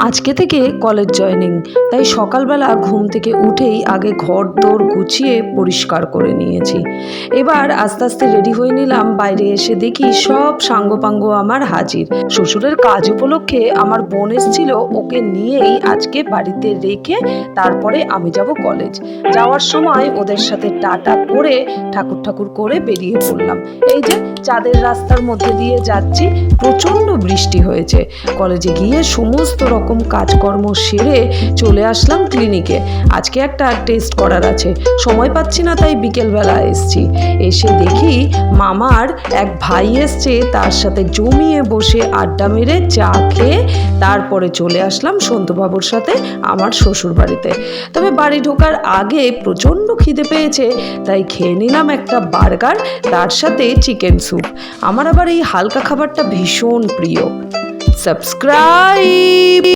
আজকে থেকে college joining, তাই সকালবেলা ঘুম থেকে উঠেই আগে ঘর দোর গুছিয়ে পরিষ্কার করে নিয়েছি। এবার আস্তে আস্তে রেডি হয়ে নিলাম। বাইরে এসে দেখি সব সাঙ্গপাঙ্গ আমার হাজির। শ্বশুরের কাজ উপলক্ষে আমার বোন এসেছিল, ওকে নিয়েই আজকে বাড়িতে রেখে তারপরে আমি যাব কলেজ। যাওয়ার সময় ওদের সাথে টাটা করে ঠাকুর করে বেরিয়ে পড়লাম। এই যে চাঁদের রাস্তার মধ্যে দিয়ে যাচ্ছি, প্রচণ্ড বৃষ্টি হয়েছে। কলেজে গিয়ে সমস্ত রকম কাজকর্ম সেরে চলে আসলাম ক্লিনিকে। আজকে একটা টেস্ট করার আছে, সময় পাচ্ছি না, তাই বিকেলবেলা এসছি। এসে দেখি মামার এক ভাই এসছে, তার সাথে জমিয়ে বসে আড্ডা মেরে চা খেয়ে তারপরে চলে আসলাম সন্তুবাবুর সাথে আমার শ্বশুর বাড়িতে। তবে বাড়ি ঢোকার আগে প্রচণ্ড খিদে পেয়েছে, তাই খেয়ে নিলাম একটা বার্গার, তার সাথে চিকেন স্যুপ। আমার আবার এই হালকা খাবারটা ভীষণ প্রিয়। সাবস্ক্রাইব।